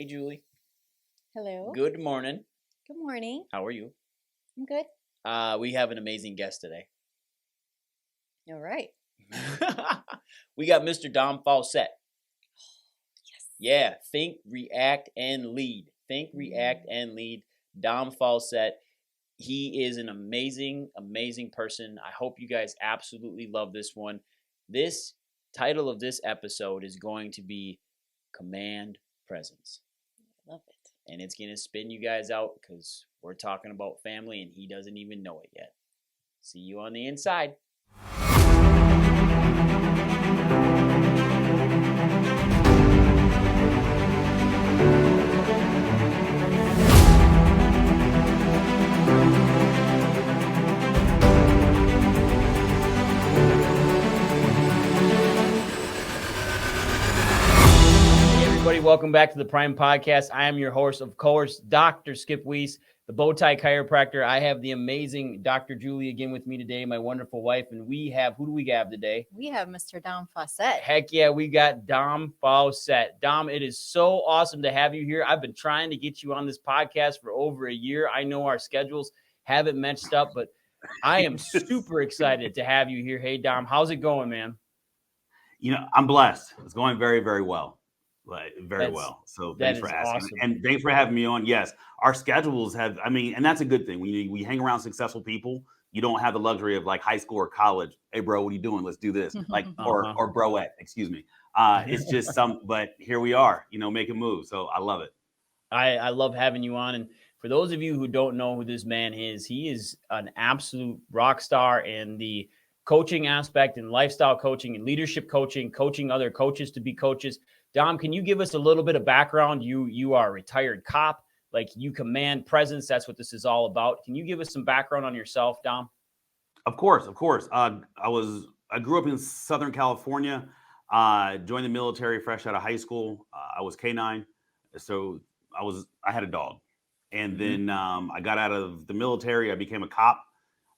Hey, Julie. Hello. Good morning. Good morning. How are you? I'm good. We have an amazing guest today. All right. We got Mr. Dom Faussette. Yes. Yeah, think, react, and lead. Think, react, and lead. Dom Faussette. He is an amazing, amazing person. I hope you guys absolutely love this one. This title of this episode is going to be Command Presence. Love it. And it's going to spin you guys out because we're talking about family and he doesn't even know it yet. See you on the inside. Welcome back to the Prime Podcast. I am your host, of course, Dr. Skip Weiss, the Bowtie Chiropractor. I have the amazing Dr. Julie again with me today, my wonderful wife, and we have, who do we have today? We have Mr. Dom Faussette. Heck yeah, we got Dom Faussette. Dom, it is so awesome to have you here. I've been trying to get you on this podcast for over a year. I know our schedules haven't matched up, but I am super excited to have you here. Hey, Dom, how's it going, man? You know, I'm blessed. It's going very, very well. Very well. So thanks for asking. Awesome. And thanks for having me on. Yes, our schedules have, and that's a good thing. When we hang around successful people, you don't have the luxury of like high school or college. Hey, bro, what are you doing? Let's do this. Like, or broette, excuse me. It's just but here we are, making moves. So I love it. I love having you on. And for those of you who don't know who this man is, he is an absolute rock star in the coaching aspect and lifestyle coaching and leadership coaching other coaches to be coaches. Dom, can you give us a little bit of background? You are a retired cop, like you command presence. That's what this is all about. Can you give us some background on yourself, Dom? Of course. I grew up in Southern California, joined the military fresh out of high school. I was K9. So I had a dog. And then I got out of the military. I became a cop.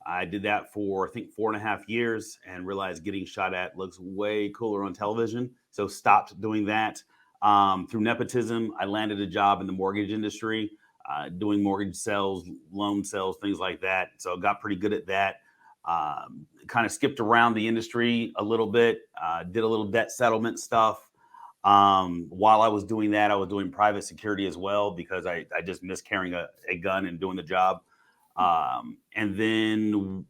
I did that for, I think, 4.5 years and realized getting shot at looks way cooler on television. So stopped doing that. Through nepotism, I landed a job in the mortgage industry, doing mortgage sales, loan sales, things like that. So I got pretty good at that. Kind of skipped around the industry a little bit, did a little debt settlement stuff. While I was doing that, I was doing private security as well because I just miss carrying a gun and doing the job. And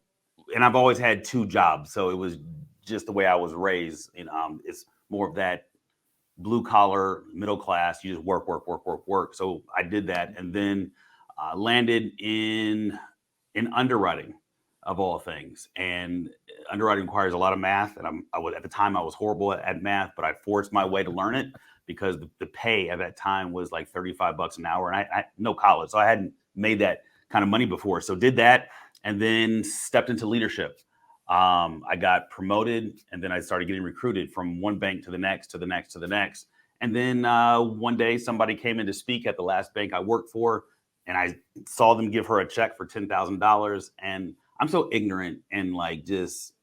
I've always had 2 jobs. So it was just the way I was raised. And it's more of that blue collar, middle class. You just work. So I did that and then landed in underwriting of all things. And underwriting requires a lot of math. And at the time I was horrible at math, but I forced my way to learn it because the pay at that time was like $35 an hour. And I no college. So I hadn't made that kind of money before. So did that and then stepped into leadership. I got promoted and then I started getting recruited from one bank to the next. And then one day somebody came in to speak at the last bank I worked for and I saw them give her a check for $10,000. And I'm so ignorant and like just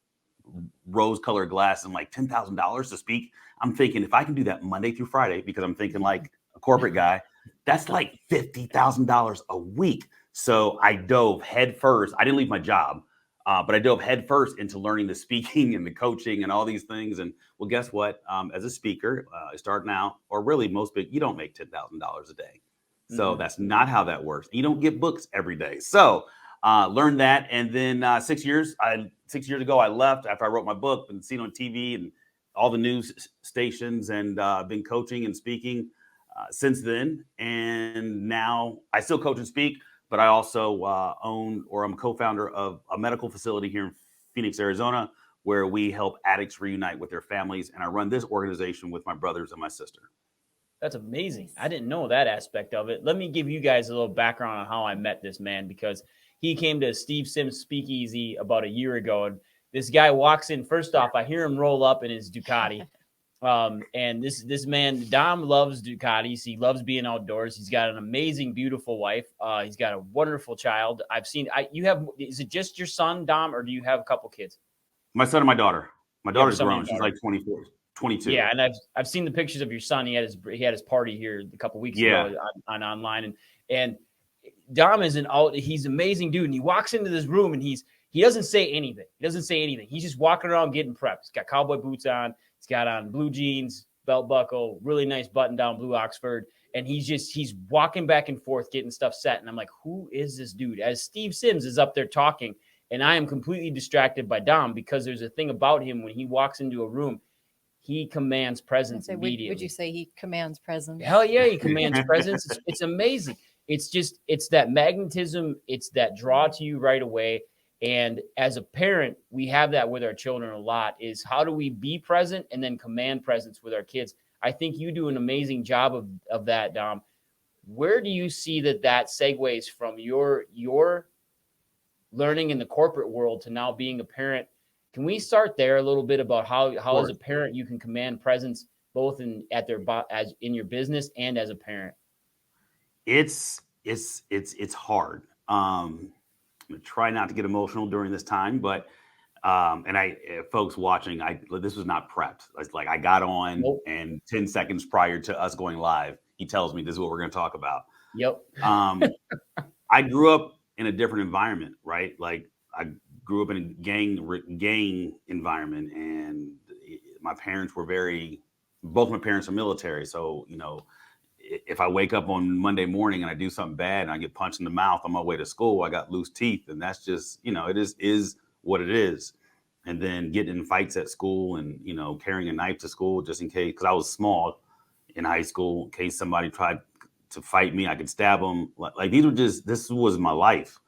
rose colored glass and like $10,000 to speak. I'm thinking if I can do that Monday through Friday, because I'm thinking like a corporate guy, that's like $50,000 a week. So I dove head first. I didn't leave my job, but I dove head first into learning the speaking and the coaching and all these things. And well, guess what? As a speaker, starting out, or really most big, you don't make $10,000 a day. So that's not how that works. You don't get books every day. So learned that. And then 6 years ago, I left after I wrote my book and seen on TV and all the news stations and been coaching and speaking since then. And now I still coach and speak. But I also I'm a co-founder of a medical facility here in Phoenix, Arizona, where we help addicts reunite with their families. And I run this organization with my brothers and my sister. That's amazing. I didn't know that aspect of it. Let me give you guys a little background on how I met this man because he came to Steve Sims Speakeasy about a year ago. And this guy walks in. First off, I hear him roll up in his Ducati. And this man, Dom, loves Ducatis. He loves being outdoors. He's got an amazing, beautiful wife. He's got a wonderful child. Is it just your son, Dom, or do you have a couple kids? My son and my daughter. My daughter's grown. She's like 22. Yeah, and I've seen the pictures of your son. He had his party here a couple weeks Yeah. ago on online, and Dom is he's an amazing dude, and he walks into this room and he doesn't say anything. He doesn't say anything. He's just walking around getting prepped. He's got cowboy boots on. He's got on blue jeans, belt buckle, really nice button down blue Oxford, and he's walking back and forth getting stuff set. And I'm like, who is this dude? As Steve Sims is up there talking, and I am completely distracted by Dom because there's a thing about him when he walks into a room. He commands presence immediately. Would you say he commands presence? Hell yeah, he commands presence. It's amazing. It's that magnetism. It's that draw to you right away. And as a parent, we have that with our children a lot, is how do we be present and then command presence with our kids? I think you do an amazing job of that, Dom. Where do you see that segues from your learning in the corporate world to now being a parent? Can we start there a little bit about how as a parent you can command presence both in your business and as a parent? It's hard. I'm gonna try not to get emotional during this time, but and folks watching, this was not prepped. It's like I got on and 10 seconds prior to us going live, he tells me this is what we're going to talk about. Yep. I grew up in a different environment, right? Like I grew up in a gang environment, and my parents were both my parents are military. So, if I wake up on Monday morning and I do something bad and I get punched in the mouth on my way to school, I got loose teeth, and that's just, it is what it is. And then getting in fights at school and, carrying a knife to school just in case, because I was small in high school, in case somebody tried to fight me, I could stab them. Like this was my life.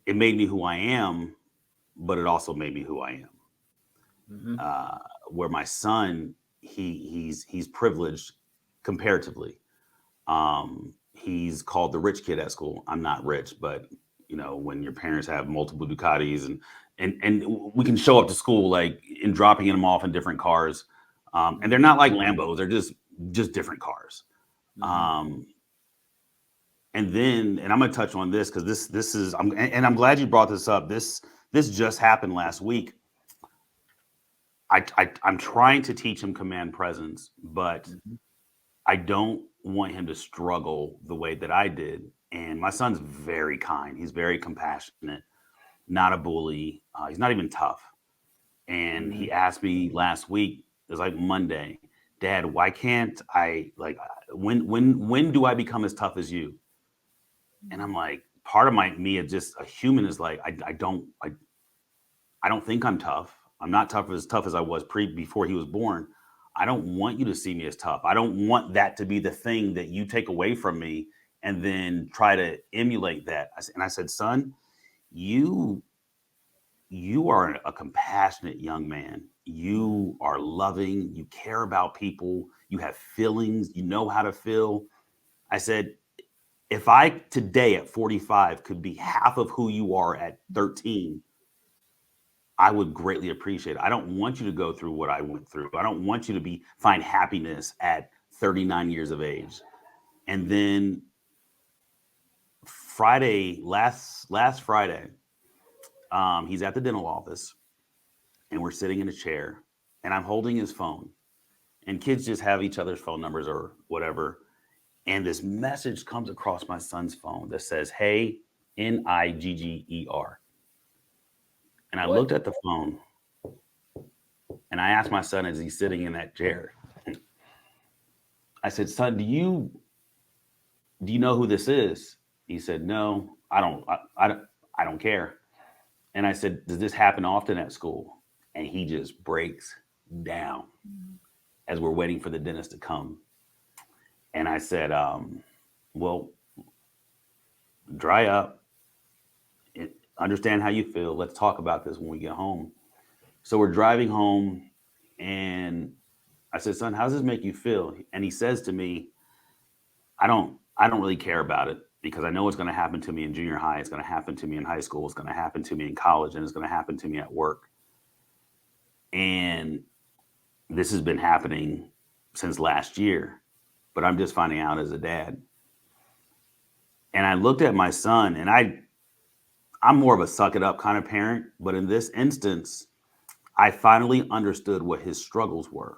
It made me who I am, but it also made me who I am. Mm-hmm. Where my son, he's privileged comparatively. He's called the rich kid at school. I'm not rich, but when your parents have multiple Ducatis and we can show up to school like in dropping them off in different cars. And they're not like Lambos, they're just different cars. Mm-hmm. And I'm going to touch on this because this is, I'm glad you brought this up. This just happened last week. I'm trying to teach him command presence, but mm-hmm. I don't want him to struggle the way that I did. And my son's very kind. He's very compassionate, not a bully. He's not even tough. And mm-hmm. he asked me last week, it was like Monday, Dad, why can't I, when do I become as tough as you? And I'm like, part of me as just a human is like, I don't think I'm tough. I'm not as tough as I was before he was born. I don't want you to see me as tough. I don't want that to be the thing that you take away from me and then try to emulate that. And I said, son, you are a compassionate young man. You are loving. You care about people. You have feelings. You know how to feel. I said, if I today at 45 could be half of who you are at 13, I would greatly appreciate it. I don't want you to go through what I went through. I don't want you to find happiness at 39 years of age. And then last Friday, he's at the dental office and we're sitting in a chair and I'm holding his phone, and kids just have each other's phone numbers or whatever. And this message comes across my son's phone that says, hey, Nigger. And I looked at the phone and I asked my son as he's sitting in that chair, I said, son, do you know who this is? He said, no, I don't care. And I said, does this happen often at school? And he just breaks down as we're waiting for the dentist to come. And I said, well, dry up. Understand how you feel. Let's talk about this when we get home. So we're driving home and I said, son, how does this make you feel? And he says to me, I don't really care about it because I know it's going to happen to me in junior high. It's going to happen to me in high school. It's going to happen to me in college, and it's going to happen to me at work. And this has been happening since last year, but I'm just finding out as a dad. And I looked at my son, and I'm more of a suck it up kind of parent, but in this instance, I finally understood what his struggles were.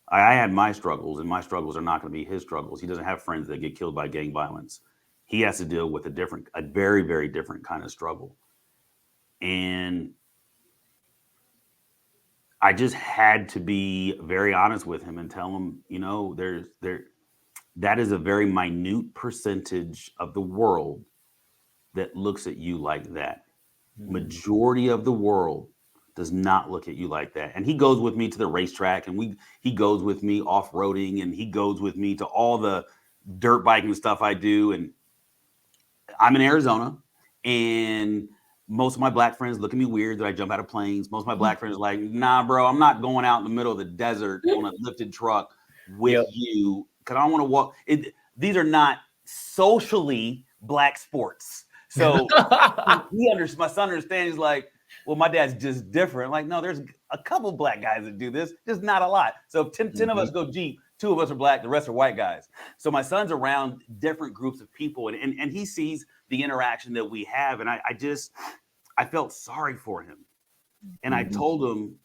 I had my struggles, and my struggles are not going to be his struggles. He doesn't have friends that get killed by gang violence. He has to deal with a very, very different kind of struggle. And I just had to be very honest with him and tell him, that is a very minute percentage of the world that looks at you like that. Majority of the world does not look at you like that. And he goes with me to the racetrack, and he goes with me off-roading, and he goes with me to all the dirt biking stuff I do. And I'm in Arizona, and most of my black friends look at me weird that I jump out of planes. Most of my black friends are like, nah, bro, I'm not going out in the middle of the desert on a lifted truck with you, because I don't want to walk. These are not socially black sports. So my son understands. He's like, well, my dad's just different. Like, no, there's a couple black guys that do this, just not a lot. So if 10 of us go Jeep, 2 of us are black, the rest are white guys. So my son's around different groups of people, and he sees the interaction that we have. And I felt sorry for him. And I told him,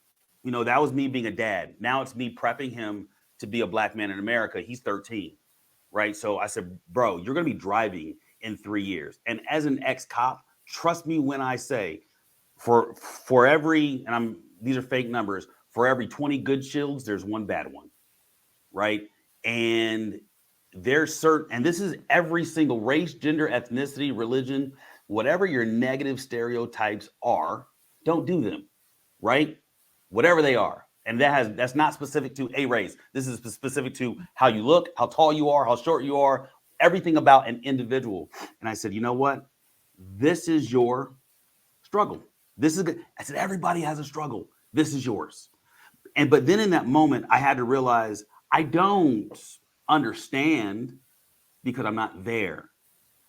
that was me being a dad. Now it's me prepping him to be a black man in America. He's 13, right? So I said, bro, you're going to be driving in 3 years. And as an ex-cop, trust me when I say, for every, and these are fake numbers, for every 20 good shields, there's 1 bad one, right? And there's certain, and this is every single race, gender, ethnicity, religion, whatever your negative stereotypes are, don't do them, right? Whatever they are. And that's not specific to a race. This is specific to how you look, how tall you are, how short you are, everything about an individual. And I said, you know what? This is your struggle. This is good. I said, everybody has a struggle. This is yours. But then in that moment, I had to realize I don't understand because I'm not there.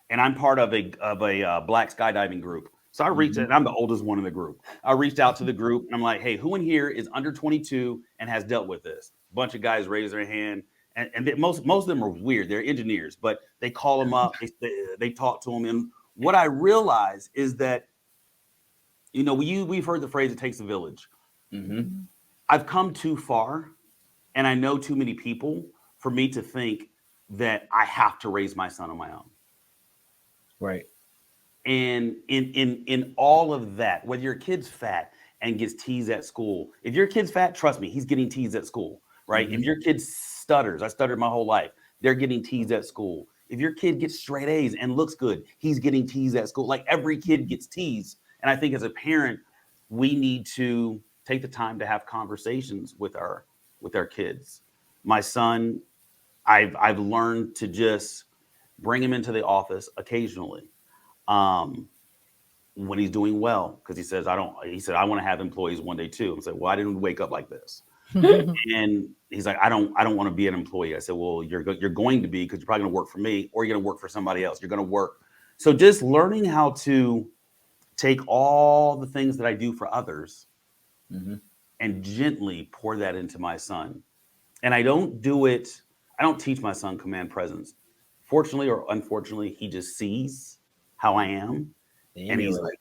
And I'm part of a black skydiving group. So I reached out, and I'm the oldest one in the group. I reached out to the group, and I'm like, hey, who in here is under 22 and has dealt with this? A bunch of guys raised their hand. And most of them are weird. They're engineers, but they call them up. They talk to them. And what I realize is that, we've heard the phrase, it takes a village. I've come too far, and I know too many people for me to think that I have to raise my son on my own. Right. And in all of that, whether your kid's fat and gets teased at school, if your kid's fat, trust me, he's getting teased at school, right? If your kid stutters, I stuttered my whole life, they're getting teased at school. If your kid gets straight A's and looks good, he's getting teased at school. Like, every kid gets teased. And I think as a parent, we need to take the time to have conversations with our kids. My son, I've learned to just bring him into the office occasionally when he's doing well, because he said, I want to have employees one day too. I said, well, I didn't wake up like this. And he's like, I don't want to be an employee. I said, well, you're going to be, because you're probably going to work for me, or you're going to work for somebody else. You're going to work. So just learning how to take all the things that I do for others and gently pour that into my son. And I don't teach my son command presence. Fortunately or unfortunately, he just sees how I am. And he's like,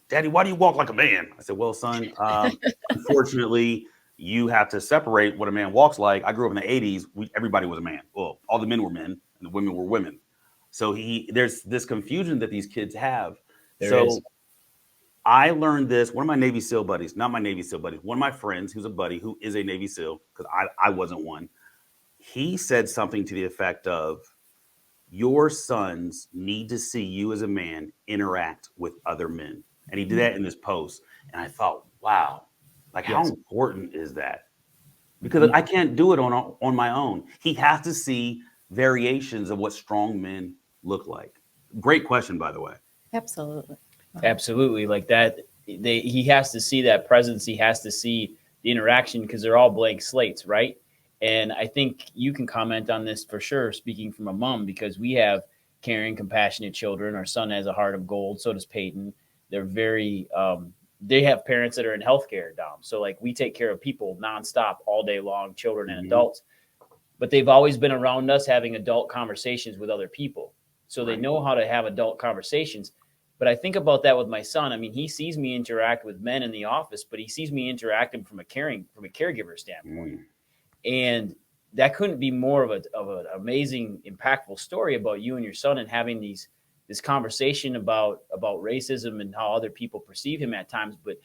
Daddy, why do you walk like a man? I said, well, son, unfortunately, you have to separate what a man walks like. I grew up in the 80s. Everybody was a man. Well, all the men were men and the women were women. So there's this confusion that these kids have. There is. I learned this. One of my Navy SEAL buddies, not my Navy SEAL buddy, one of my friends who's a buddy who is a Navy SEAL, because I wasn't one. He said something to the effect of, your sons need to see you as a man interact with other men. And he did that in this post. And I thought, wow, like, how important is that? Because I can't do it on my own. He has to see variations of what strong men look like. Great question, by the way. Absolutely. Absolutely. Like that, he has to see that presence. He has to see the interaction, because they're all blank slates, right? And I think you can comment on this for sure, speaking from a mom, because we have caring, compassionate children. Our son has a heart of gold. So does Peyton. They're very, they have parents that are in healthcare, Dom. So like, we take care of people nonstop all day long, children and adults, but they've always been around us having adult conversations with other people. So they know how to have adult conversations. But I think about that with my son. I mean, he sees me interact with men in the office, but he sees me interacting from a caregiver standpoint. And that couldn't be more of an amazing, impactful story about you and your son and having this conversation about racism and how other people perceive him at times. But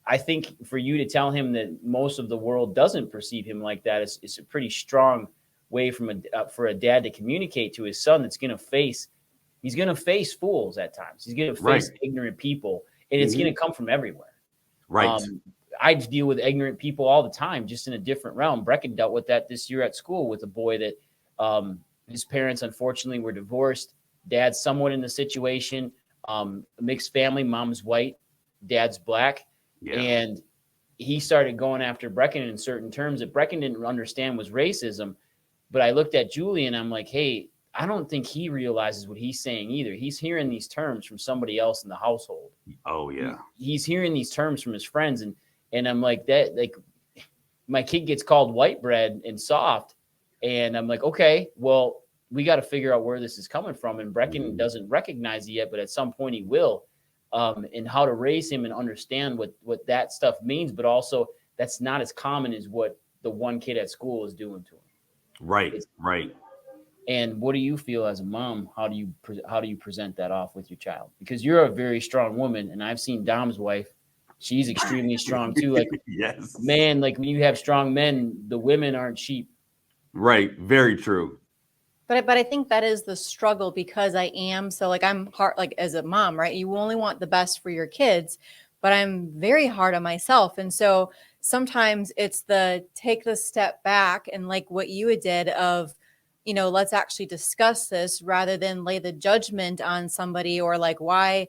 I think for you to tell him that most of the world doesn't perceive him like that is a pretty strong way for a dad to communicate to his son that's he's going to face fools at times. He's going to face ignorant people, and it's going to come from everywhere. Right. I deal with ignorant people all the time, just in a different realm. Brecken dealt with that this year at school with a boy that his parents unfortunately were divorced. Dad's somewhat in the situation, mixed family, mom's white, dad's black. Yeah. And he started going after Brecken in certain terms that Brecken didn't understand was racism. But I looked at Julie and I'm like, hey, I don't think he realizes what he's saying either. He's hearing these terms from somebody else in the household. Oh, yeah. He's hearing these terms from his friends. And I'm like, my kid gets called white bread and soft. And I'm like, okay, well, we got to figure out where this is coming from. And Brecken doesn't recognize it yet, but at some point he will. And how to raise him and understand what that stuff means, but also that's not as common as what the one kid at school is doing to him. Right. And what do you feel as a mom? How do you present that off with your child? Because you're a very strong woman, and I've seen Dom's wife. She's extremely strong too. Like, yes, man, like when you have strong men, the women aren't sheep. Right. Very true. But I think that is the struggle because I am so like I'm hard like as a mom, right? You only want the best for your kids, but I'm very hard on myself. And so sometimes it's take the step back and like what you did of, let's actually discuss this rather than lay the judgment on somebody or like why,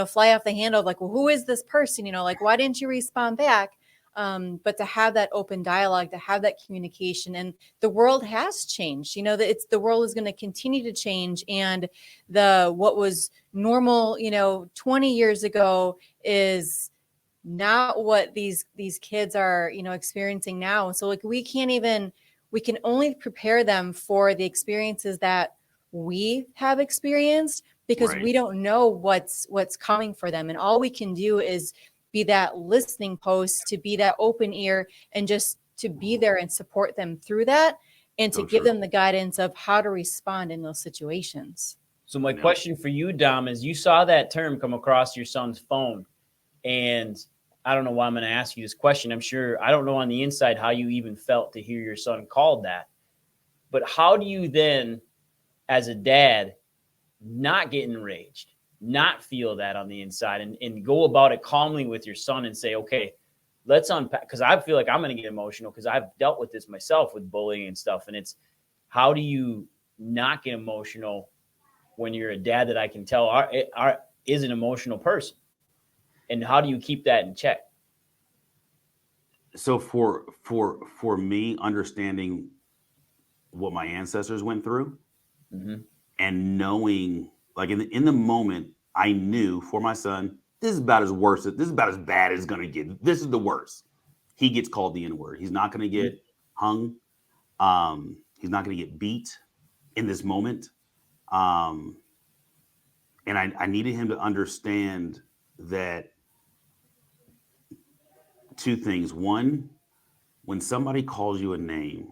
fly off the handle of like, well, who is this person? Like, why didn't you respond back? But to have that open dialogue, to have that communication, and the world has changed, the world is going to continue to change. And what was normal, 20 years ago is not what these kids are, experiencing now. So like, we can only prepare them for the experiences that we have experienced because we don't know what's coming for them. And all we can do is be that listening post, to be that open ear, and just to be there and support them through that, and to give them the guidance of how to respond in those situations. So my question for you, Dom, is you saw that term come across your son's phone, and I don't know why I'm going to ask you this question. I'm sure I don't know on the inside how you even felt to hear your son called that, but how do you then, as a dad, not get enraged, not feel that on the inside, and go about it calmly with your son and say, okay, let's unpack, because I feel like I'm going to get emotional because I've dealt with this myself with bullying and stuff. And it's, how do you not get emotional when you're a dad that I can tell is an emotional person? And how do you keep that in check? So for me, understanding what my ancestors went through and knowing, like in the moment, I knew for my son, this is about as bad as it's going to get. This is the worst. He gets called the N-word. He's not going to get hung. He's not going to get beat in this moment. And I needed him to understand that two things. One, when somebody calls you a name,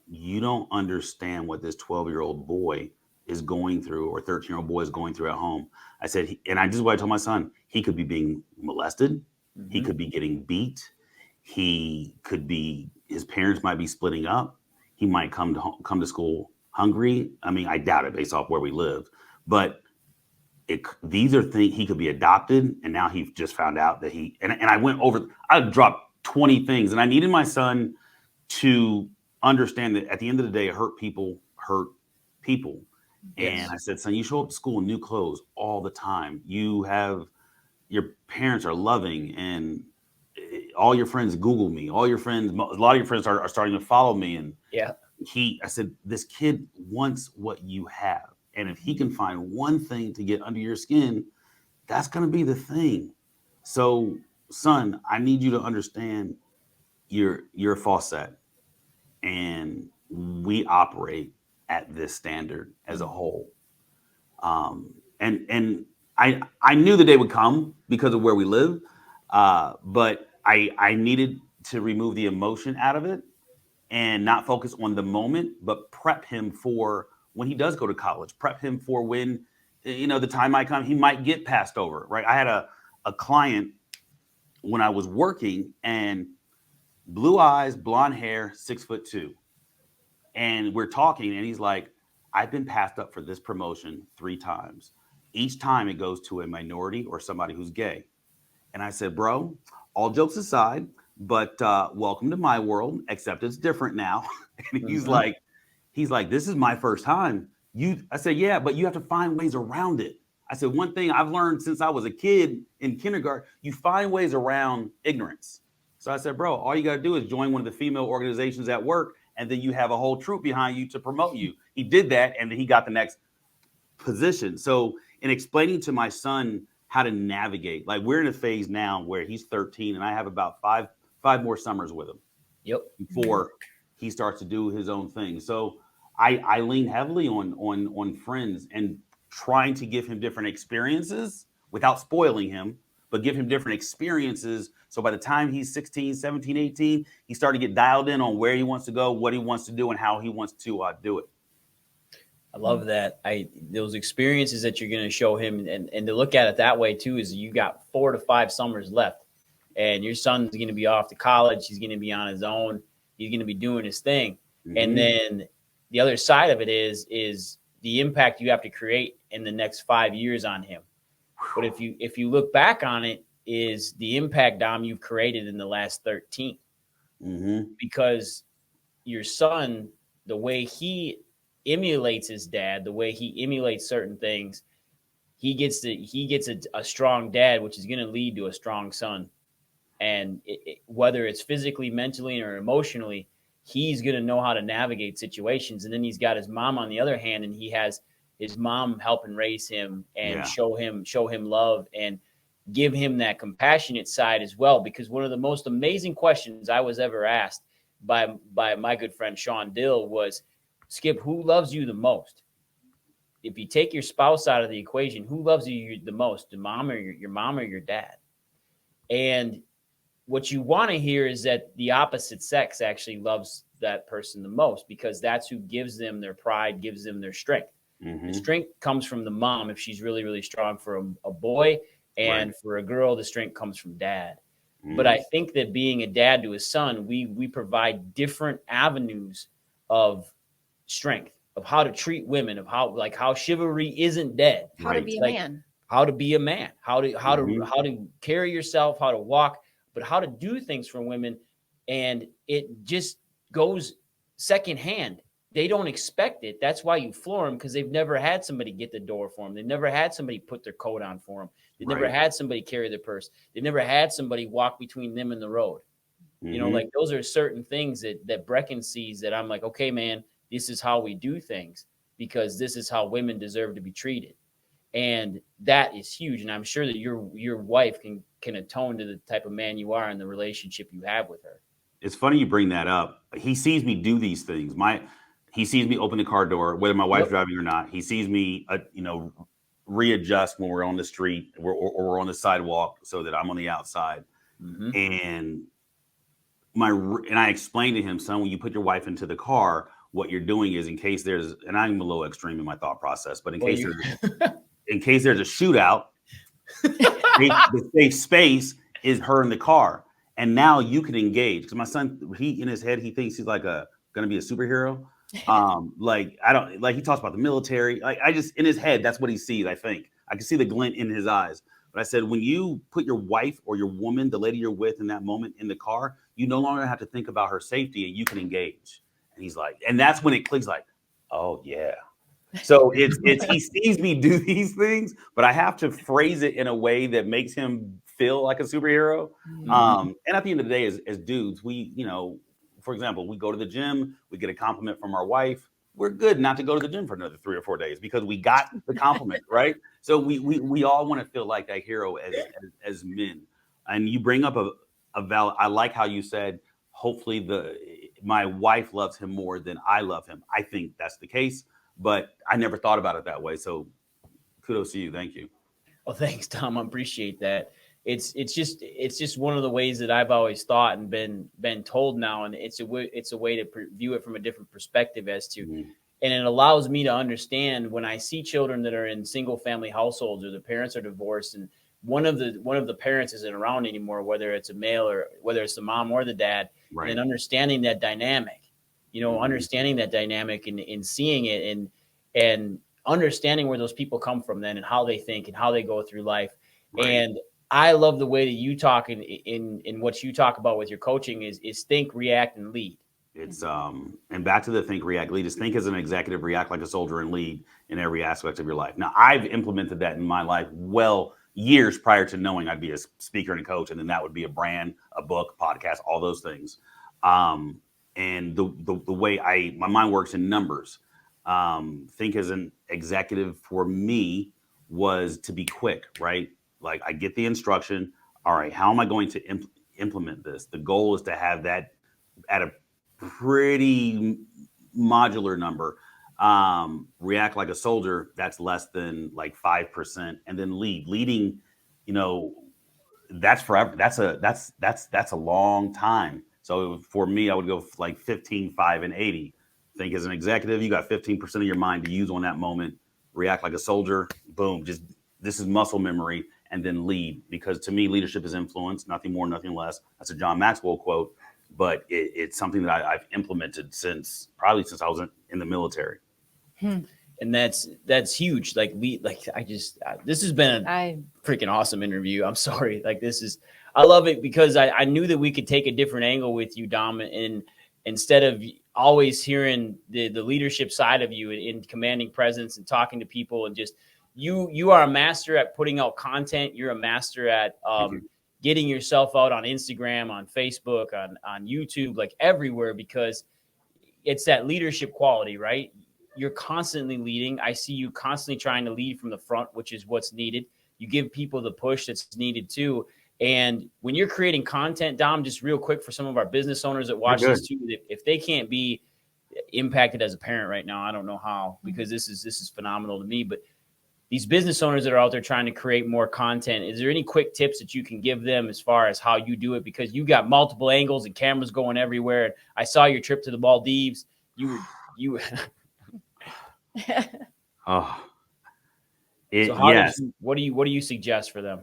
you don't understand what this 12-year-old boy is going through, or 13-year-old boy is going through at home. I said, and I just what I told my son, he could be being molested. He could be getting beat. He could be, his parents might be splitting up. He might come to school hungry. I mean, I doubt it based off where we live, but these are things. He could be adopted, and now he just found out that I dropped 20 things, and I needed my son to understand that at the end of the day, hurt people hurt people. Yes. And I said, son, you show up to school in new clothes all the time. Your parents are loving, and all your friends Google me. A lot of your friends are starting to follow me. And I said, this kid wants what you have. And if he can find one thing to get under your skin, that's going to be the thing. So, son, I need you to understand you're a Faussette, and we operate at this standard as a whole. And I knew the day would come because of where we live, but I needed to remove the emotion out of it and not focus on the moment, but prep him for when he does go to college, prep him for when, the time might come, he might get passed over, right? I had a client when I was working, and blue eyes, blonde hair, 6'2". And we're talking and he's like, I've been passed up for this promotion 3 times. Each time it goes to a minority or somebody who's gay. And I said, bro, all jokes aside, but welcome to my world, except it's different now. And he's like, this is my first time. I said, yeah, but you have to find ways around it. I said, one thing I've learned since I was a kid in kindergarten, you find ways around ignorance. So I said, bro, all you got to do is join one of the female organizations at work, and then you have a whole troop behind you to promote you. He did that, and then he got the next position. So in explaining to my son how to navigate, like we're in a phase now where he's 13, and I have about five more summers with him. Yep. Before he starts to do his own thing. So I lean heavily on friends and trying to give him different experiences without spoiling him, but give him different experiences. So by the time he's 16, 17, 18, he started to get dialed in on where he wants to go, what he wants to do, and how he wants to do it. I love that. Those experiences that you're going to show him, and to look at it that way too, is you got 4 to 5 summers left, and your son's going to be off to college. He's going to be on his own. He's going to be doing his thing. Mm-hmm. And then the other side of it is the impact you have to create in the next 5 years on him. But if you look back on it, is the impact, Dom, you've created in the last 13. Mm-hmm. Because your son, the way he emulates his dad, the way he emulates certain things, he gets a strong dad, which is going to lead to a strong son. And whether it's physically, mentally, or emotionally, he's going to know how to navigate situations. And then he's got his mom on the other hand, and he has his mom helping raise him and show him love and give him that compassionate side as well. Because one of the most amazing questions I was ever asked by my good friend Sean Dill was, Skip, who loves you the most? If you take your spouse out of the equation, who loves you the most, the mom or your mom or your dad? And what you want to hear is that the opposite sex actually loves that person the most, because that's who gives them their pride, gives them their strength. Mm-hmm. The strength comes from the mom if she's really, really strong for a boy, and for a girl, the strength comes from dad. Mm-hmm. But I think that being a dad to his son, we provide different avenues of strength, of how to treat women, of how chivalry isn't dead. How to be a man. How to be a man. How to carry yourself, how to walk, but how to do things for women. And it just goes secondhand. They don't expect it. That's why you floor them, because they've never had somebody get the door for them. They've never had somebody put their coat on for them. They've never had somebody carry their purse. They've never had somebody walk between them and the road. Mm-hmm. Like those are certain things that Brecken sees that I'm like, okay, man, this is how we do things, because this is how women deserve to be treated. And that is huge. And I'm sure that your wife can atone to the type of man you are and the relationship you have with her. It's funny you bring that up. He sees me do these things. He sees me open the car door, whether my wife's driving or not. He sees me, readjust when we're on the street or we're on the sidewalk so that I'm on the outside. Mm-hmm. And I explained to him, son, when you put your wife into the car, what you're doing is, in case there's, and I'm a little extreme in my thought process, but in case there's a shootout, the safe space is her in the car. And now you can engage. Because my son, in his head, he thinks he's like going to be a superhero. He talks about the military. In his head, that's what he sees. I think I can see the glint in his eyes. But I said, when you put your wife or your woman, the lady you're with in that moment, in the car, you no longer have to think about her safety, and you can engage. And he's like, and that's when it clicks, like, oh yeah. So it's he sees me do these things, but I have to phrase it in a way that makes him feel like a superhero. Mm-hmm. And at the end of the day, as dudes, we, for example, we go to the gym, we get a compliment from our wife. We're good not to go to the gym for another 3 or 4 days because we got the compliment, right? So we all want to feel like that hero as men. And you bring up a valid, I like how you said, hopefully my wife loves him more than I love him. I think that's the case, but I never thought about it that way. So kudos to you. Thank you. Well, thanks, Tom. I appreciate that. It's just one of the ways that I've always thought and been told now, and it's a way to view it from a different perspective as to, Mhm. and it allows me to understand when I see children that are in single family households or the parents are divorced and one of the parents isn't around anymore, whether it's a male or whether it's the mom or the dad, and then Right. understanding that dynamic, Mhm. understanding that dynamic and seeing it and understanding where those people come from then and how they think and how they go through life. Right. And I love the way that you talk in what you talk about with your coaching is think, react, and lead. It's and back to the think, react, lead. Is think as an executive, react like a soldier, and lead in every aspect of your life. Now, I've implemented that in my life well years prior to knowing I'd be a speaker and a coach, and then that would be a brand, a book, podcast, all those things. Um, and the way my mind works in numbers. Think as an executive for me was to be quick, right? Like I get the instruction. All right, how am I going to implement this? The goal is to have that at a pretty modular number. React like a soldier, that's less than like 5%. And then leading, you know, that's forever. That's a long time. So for me, I would go like 15, 5, and 80. Think as an executive, you got 15% of your mind to use on that moment. React like a soldier, boom, just this is muscle memory, and then lead. Because to me, leadership is influence, nothing more, nothing less. That's a John Maxwell quote, but it's something that I've implemented since I was in the military. And that's huge. Like this has been a I freaking awesome interview. I'm sorry. I love it because I knew that we could take a different angle with you, Dom, and instead of always hearing the leadership side of you in commanding presence and talking to people and just you are a master at putting out content. You're a master at Thank you. getting yourself out on Instagram, on Facebook, on YouTube, like everywhere, because it's that leadership quality, right? You're constantly leading. I see you constantly trying to lead from the front, which is what's needed. You give people the push that's needed too. And when you're creating content, Dom, just real quick for some of our business owners that You're watch good. this too, if they can't be impacted as a parent right now, I don't know how, because this is phenomenal to me. But these business owners that are out there trying to create more content, is there any quick tips that you can give them as far as how you do it? Because you got multiple angles and cameras going everywhere. And I saw your trip to the Maldives. You Oh, So how did yes, you what do you suggest for them?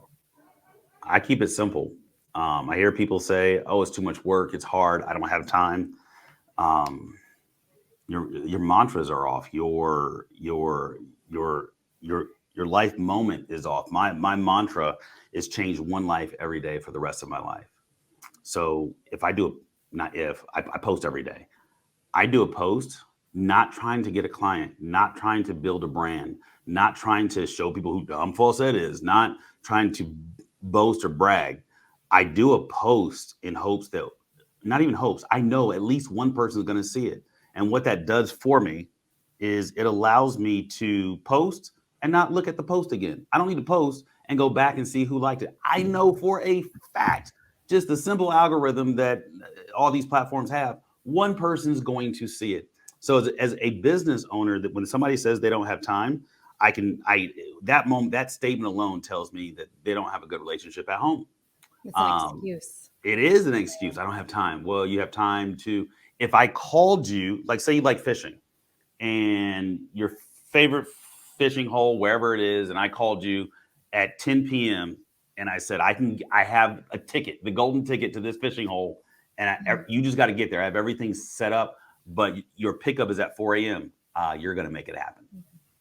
I keep it simple. I hear people say, "Oh, it's too much work. It's hard. I don't have time." Um, your mantras are off. Your your life moment is off. My mantra is change one life every day for the rest of my life. So if I do, not if I post every day. I do a post, not trying to get a client, not trying to build a brand, not trying to show people who dumb Faussette is, not trying to boast or brag. I do a post in hopes that, not even hopes, I know at least one person is going to see it. And what that does for me is it allows me to post and not look at the post again. I don't need to post and go back and see who liked it. I know for a fact, just the simple algorithm that all these platforms have, one person's going to see it. So as a business owner, that when somebody says they don't have time, that moment, that statement alone tells me that they don't have a good relationship at home. it's an Um, excuse. it is an excuse. I don't have time. Well, you have time to, if I called you, like say you like fishing and your favorite fishing hole, wherever it is, and I called you at 10 p.m. and I said, I have a ticket, the golden ticket to this fishing hole. And you just got to get there. I have everything set up, but your pickup is at 4 a.m. You're going to make it happen.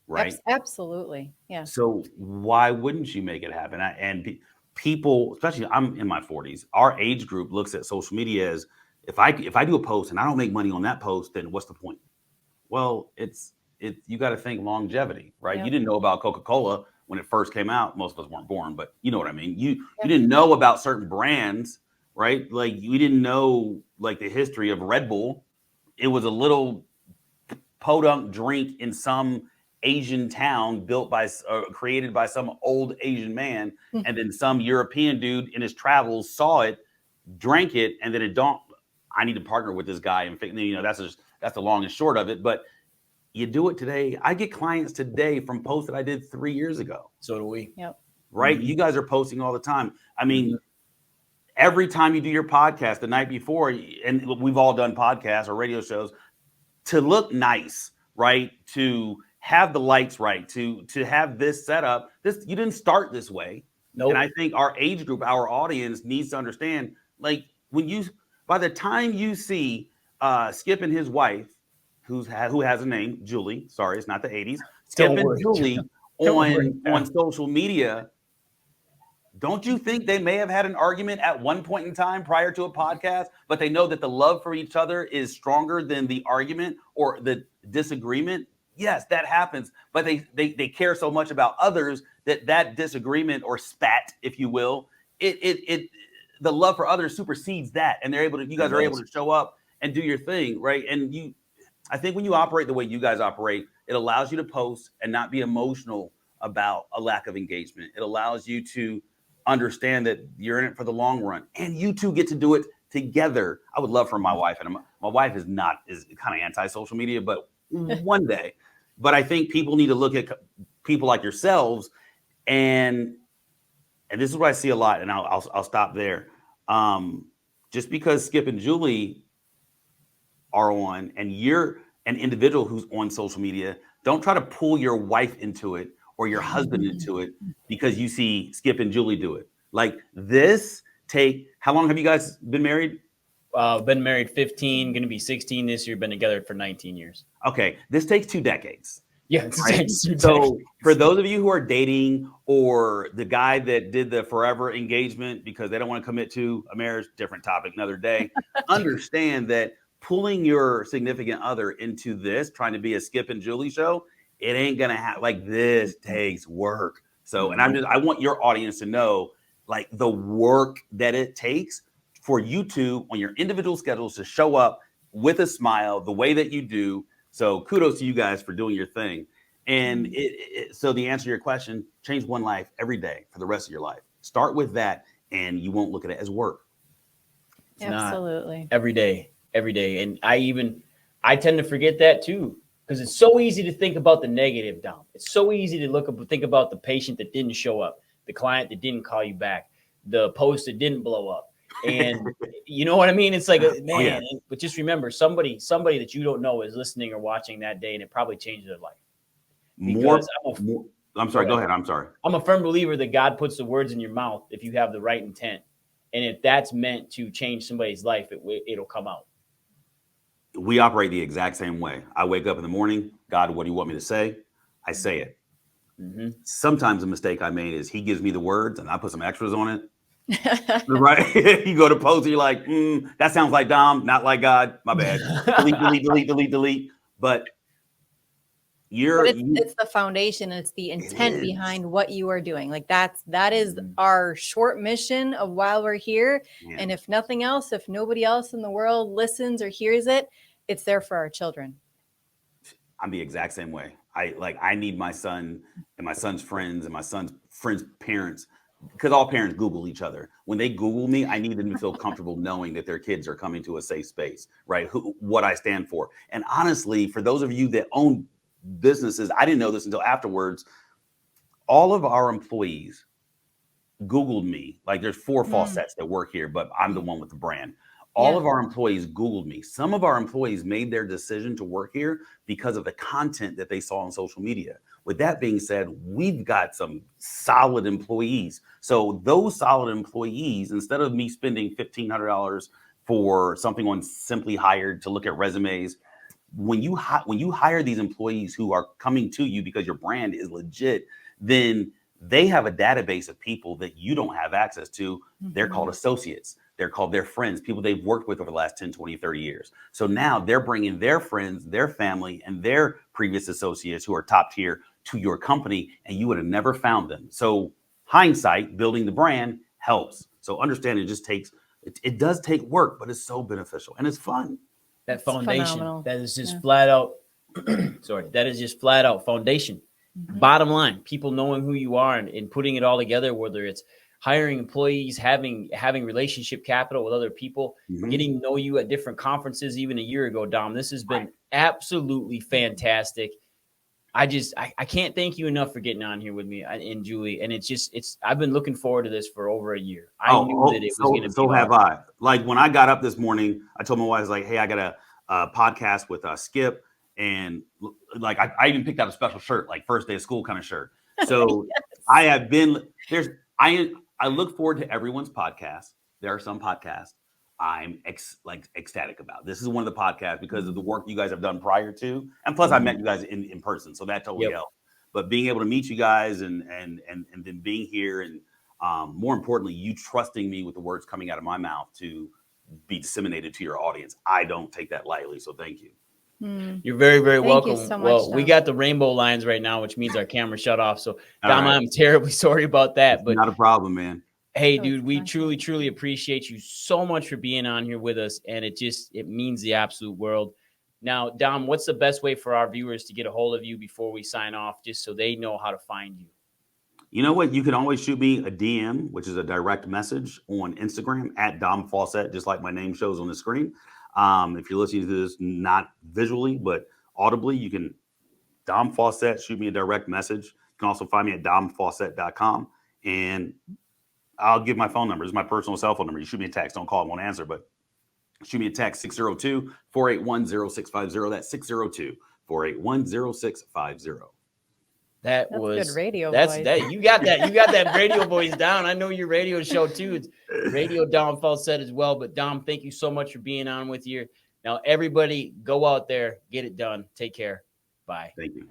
Right. Absolutely. Yeah. So why wouldn't you make it happen? People, especially I'm in my 40s, our age group looks at social media as if I do a post and I don't make money on that post, then what's the point? Well, you got to think longevity, right? Yep. You didn't know about Coca-Cola when it first came out. Most of us weren't born, but you know what I mean. You Yep. didn't know about certain brands, right? Like you didn't know like the history of Red Bull. It was a little podunk drink in some Asian town created by some old Asian man, and then some European dude in his travels saw it, drank it, and then I need to partner with this guy, and that's the long and short of it. But you do it today. I get clients today from posts that I did 3 years ago. So do we. Yep. right? Mhm. You guys are posting all the time. I mean, Mhm. every time you do your podcast the night before, and we've all done podcasts or radio shows, to look nice, right? To have the lights right, to have this set up. This, you didn't start this way. And I Nope. think our age group, our audience needs to understand, like, when you, by the time you see Skip and his wife, who has a name, Julie. Sorry, it's not the 80s. Skip Don't and worry. Julie Don't worry. on social media. Don't you think they may have had an argument at one point in time prior to a podcast, but they know that the love for each other is stronger than the argument or the disagreement? Yes, that happens, but they care so much about others that disagreement or spat, if you will, it the love for others supersedes that, and they're able to. You guys It are able does. to show up and do your thing, right? And I think when you operate the way you guys operate, it allows you to post and not be emotional about a lack of engagement. It allows you to understand that you're in it for the long run, and you two get to do it together. I would love for my wife, and my wife is kind of anti-social media, but one day. But I think people need to look at people like yourselves, and this is what I see a lot, and I'll stop there. Just because Skip and Julie are on, and you're an individual who's on social media, don't try to pull your wife into it or your husband into it because you see Skip and Julie do it. Like this how long have you guys been married? Been married 15, going to be 16 this year. Been together for 19 years. Okay, this takes 2 decades. Yeah. It's Right? So for those of you who are dating, or the guy that did the forever engagement because they don't want to commit to a marriage, different topic, another day, understand that pulling your significant other into this, trying to be a Skip and Julie show, it ain't gonna happen. Like, this takes work. So, and I want your audience to know, like, the work that it takes for you two on your individual schedules to show up with a smile the way that you do. So kudos to you guys for doing your thing. And so the answer to your question, change one life every day for the rest of your life. Start with that, and you won't look at it as work. It's not. Absolutely. Every day. And I tend to forget that too, because it's so easy to think about the negative, Dom. It's so easy to think about the patient that didn't show up, the client that didn't call you back, the post that didn't blow up. And you know what I mean? It's like, man, Oh, yeah. But just remember, somebody that you don't know is listening or watching that day, and it probably changed their life. Because I'm sorry, go ahead. I'm sorry. I'm a firm believer that God puts the words in your mouth if you have the right intent. And if that's meant to change somebody's life, it'll come out. We operate the exact same way. I wake up in the morning, God, what do you want me to say? I say it. Mm-hmm. Sometimes a mistake I made is he gives me the words and I put some extras on it. Right? You go to post, you're like, that sounds like Dom, not like God. My bad. delete. But it's the foundation. It's the intent behind what you are doing. Like that is our short mission of while we're here. Man. And if nothing else, if nobody else in the world listens or hears it, it's there for our children. I'm the exact same way. I need my son and my son's friends and my son's friends' parents, because all parents Google each other. When they Google me, I need them to feel comfortable knowing that their kids are coming to a safe space, right? What I stand for. And honestly, for those of you that own businesses, I didn't know this until afterwards. All of our employees Googled me. Like, there's 4 Faussettes that work here, but I'm the one with the brand. All of our employees Googled me. Some of our employees made their decision to work here because of the content that they saw on social media. With that being said, we've got some solid employees. So those solid employees, instead of me spending $1,500 for something on Simply Hired to look at resumes, when you hire these employees who are coming to you because your brand is legit, then they have a database of people that you don't have access to. They're called associates. They're called their friends, people they've worked with over the last 10, 20, 30 years. So now they're bringing their friends, their family, and their previous associates who are top tier to your company, and you would have never found them. So hindsight, building the brand helps. So understand it does take work, but it's so beneficial and it's fun. That foundation, phenomenal. that is just flat out, that is just flat out foundation. Bottom line, people knowing who you are and putting it all together, whether it's hiring employees, having relationship capital with other people, getting to know you at different conferences, even a year ago, Dom. This has been absolutely fantastic. I can't thank you enough for getting on here with me and Julie. And I've been looking forward to this for over a year. I knew that it was going to be. So have I. Like when I got up this morning, I told my wife, I was like, hey, I got a podcast with Skip. And like, I even picked out a special shirt, like first day of school kind of shirt. So yes. I have been I look forward to everyone's podcast. There are some podcasts I'm ecstatic about. This is one of the podcasts because of the work you guys have done prior to, and plus I met you guys in person, so that totally helped. But being able to meet you guys and then being here, and more importantly, you trusting me with the words coming out of my mouth to be disseminated to your audience, I don't take that lightly. So thank you. You're very, very welcome. So much, well, Dom. We got the rainbow lines right now, which means our camera shut off. So Dom, right. I'm terribly sorry about that, but not a problem, man. Hey, dude, we truly, truly appreciate you so much for being on here with us. And it means the absolute world. Now, Dom, what's the best way for our viewers to get a hold of you before we sign off, just so they know how to find you? You know what? You can always shoot me a DM, which is a direct message on Instagram at Dom Faussette, just like my name shows on the screen. If you're listening to this, not visually, but audibly, you can Dom Faussette, shoot me a direct message. You can also find me at domfaussette.com. And I'll give my phone number. It's my personal cell phone number. You shoot me a text. Don't call. I won't answer, but shoot me a text, 602-481-0650. That's 602-481-0650. That's good radio voice. You got that radio voice down. I know your radio show too. It's Radio Dom Faussette as well. But Dom, thank you so much for being on with you. Now, everybody go out there, get it done. Take care. Bye. Thank you.